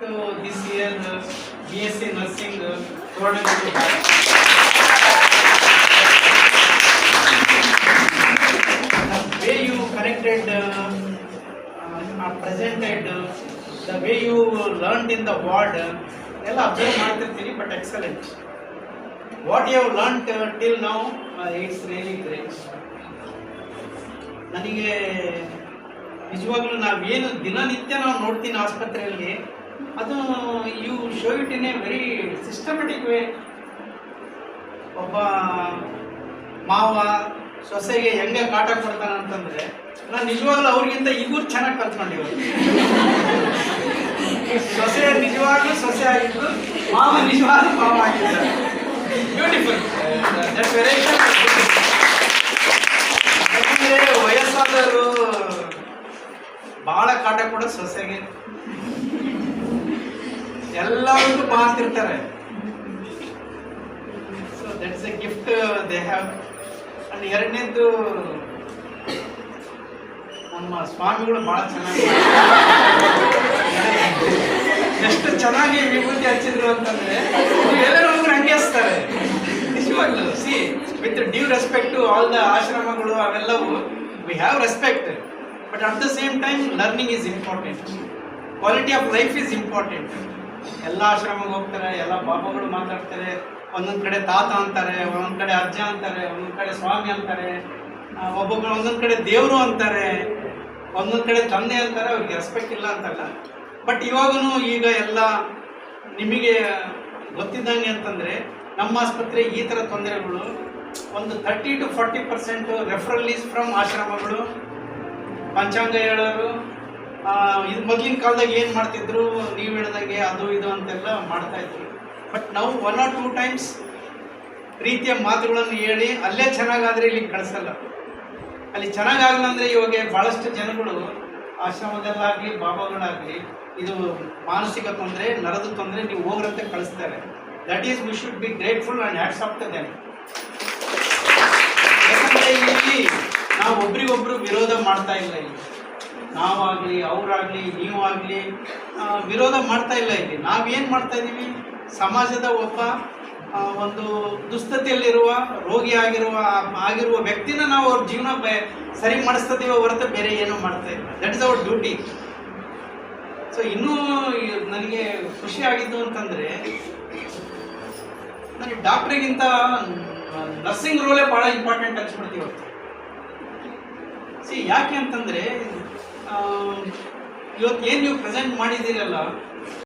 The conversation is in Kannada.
So this year BSc Nursing tournament the way you connected or presented, the way you learned in the ward, ಎಲ್ಲ ಅಬ್ಸರ್ವ್ ಮಾಡ್ತಿರ್ತೀನಿ, but excellent. What you have learned till now, it's really great. ನನಗೆ ನಿಜವಾಗ್ಲೂ ನಾವೇನು ದಿನನಿತ್ಯ ನಾವು ನೋಡ್ತೀನಿ ಆಸ್ಪತ್ರೆಯಲ್ಲಿ, ಅದು you show it in a very systematic way. ಒಬ್ಬ ಮಾವ ಸೊಸೆಗೆ ಹೆಂಗೆ ಕಾಟ ಕೊಡ್ತಾನೆ ಅಂತಂದರೆ, ನಾನು ನಿಜವಾಗ್ಲೂ ಅವ್ರಿಗಿಂತ ಇವ್ರು ಚೆನ್ನಾಗಿ ಕಲ್ತ್ಕೊಂಡಿವ್ರು. ಸೊಸೆ ನಿಜವಾಗ್ಲೂ ಸೊಸೆ ಆಗಿದ್ದು, ಮಾವ ನಿಜವಾಗ್ಲೂ ಮಾವ ಆಗಿದ್ದಾರೆ. ಬ್ಯೂಟಿಫುಲ್. That's very. ಯಾಕಂದರೆ ವಯಸ್ಸಾದವರು ಭಾಳ ಕಾಟ ಕೊಡೋ ಸೊಸೆಗೆ ಎಲ್ಲವನ್ನೂ ಮಾಡ್ತಿರ್ತಾರೆ. So that's A gift they have. And ಎರಡನೇದ್ದು, ನಮ್ಮ ಸ್ವಾಮಿಗಳು ಭಾಳ ಚೆನ್ನಾಗಿ ಎಷ್ಟು ಚೆನ್ನಾಗಿ ವಿಭೂತಿ ಹಚ್ಚಿದ್ರು ಅಂತಂದ್ರೆ ಎಲ್ಲರೂ ಹಂಗೆ ಹಚ್ತಾರೆ ನಿಜವಾಗ್ಲೂ. See with due respect to all the ಆಶ್ರಮಗಳು, ಅವೆಲ್ಲವೂ we have respect, but at the same time learning is important, quality of life is important. ಎಲ್ಲ ಆಶ್ರಮಕ್ಕೆ ಹೋಗ್ತಾರೆ, ಎಲ್ಲ ಬಾಬಾಗಳು ಮಾತಾಡ್ತಾರೆ, ಒಂದೊಂದು ಕಡೆ ತಾತ ಅಂತಾರೆ, ಒಂದೊಂದು ಕಡೆ ಅಜ್ಜ ಅಂತಾರೆ, ಒಂದೊಂದು ಕಡೆ ಸ್ವಾಮಿ ಅಂತಾರೆ, ಒಬ್ಬೊಬ್ಬರು ಒಂದೊಂದು ಕಡೆ ದೇವರು ಅಂತಾರೆ, ಒಂದೊಂದು ಕಡೆ ತಂದೆ ಅಂತಾರೆ. ಅವ್ರಿಗೆ ರೆಸ್ಪೆಕ್ಟ್ ಇಲ್ಲ ಅಂತಲ್ಲ, ಬಟ್ ಇವಾಗೂ ಈಗ ಎಲ್ಲ ನಿಮಗೆ ಗೊತ್ತಿದ್ದಂಗೆ ಅಂತಂದರೆ ನಮ್ಮ ಆಸ್ಪತ್ರೆ ಈ ಥರ ತೊಂದರೆಗಳು ಒಂದು 30 to 40% ರೆಫರಲ್ ಈಸ್ ಫ್ರಮ್ ಆಶ್ರಮಗಳು. ಪಂಚಾಂಗ ಹೇಳೋರು, ಇದು ಮೊದಲಿನ ಕಾಲದಾಗ ಏನು ಮಾಡ್ತಿದ್ರು, ನೀವು ಹೇಳ್ದಂಗೆ ಅದು ಇದು ಅಂತೆಲ್ಲ ಮಾಡ್ತಾಯಿದ್ರು. ಬಟ್ ನಾವು 1 or 2 times ರೀತಿಯ ಮಾತುಗಳನ್ನು ಹೇಳಿ ಅಲ್ಲೇ ಚೆನ್ನಾಗಾದರೆ ಇಲ್ಲಿಗೆ ಕಳಿಸಲ್ಲ. ಅಲ್ಲಿ ಚೆನ್ನಾಗಾಗಲ್ಲ ಅಂದರೆ ಇವಾಗ ಭಾಳಷ್ಟು ಜನಗಳು ಆಶ್ರಮದಲ್ಲಾಗಲಿ ಬಾಬಾಗಳಾಗಲಿ ಇದು ಮಾನಸಿಕ ತೊಂದರೆ, ನರದ ತೊಂದರೆ, ನೀವು ಹೋಗ್ರಂತೆ ಕಳಿಸ್ತಾರೆ. That is we should be grateful and hats off to them. ಯಾಕಂದರೆ ಇಲ್ಲಿ ನಾವು ಒಬ್ರಿಗೊಬ್ರು ವಿರೋಧ ಮಾಡ್ತಾ ಇಲ್ಲ. ಇಲ್ಲಿ ನಾವಾಗಲಿ ಅವರಾಗಲಿ ನೀವಾಗಲಿ ವಿರೋಧ ಮಾಡ್ತಾ ಇಲ್ಲ. ಇಲ್ಲಿ ನಾವೇನು ಮಾಡ್ತಾ ಇದ್ದೀವಿ, ಸಮಾಜದ ಒಬ್ಬ ಒಂದು ದುಸ್ಥಿತಿಯಲ್ಲಿರುವ ರೋಗಿ ಆಗಿರುವ ವ್ಯಕ್ತಿನ ನಾವು ಅವ್ರ ಜೀವನ ಸರಿ ಮಾಡಿಸ್ತಿದ್ದೀವಿ ಹೊರತು ಬೇರೆ ಏನೂ ಮಾಡ್ತಾ ಇಲ್ಲ. That is our duty. So ಇನ್ನೂ ನನಗೆ ಖುಷಿ ಆಗಿದ್ದು ಅಂತಂದರೆ, ನನಗೆ ಡಾಕ್ಟ್ರಿಗಿಂತ ನರ್ಸಿಂಗ್ ರೋಲೇ ಭಾಳ ಇಂಪಾರ್ಟೆಂಟ್ ಅನ್ಸ್ಬಿಡ್ತೀವಿ ಅವತ್ತು. ಯಾಕೆ ಅಂತಂದರೆ ಇವತ್ತು ಏನು ನೀವು ಪ್ರೆಸೆಂಟ್ ಮಾಡಿದ್ದೀರಲ್ಲ,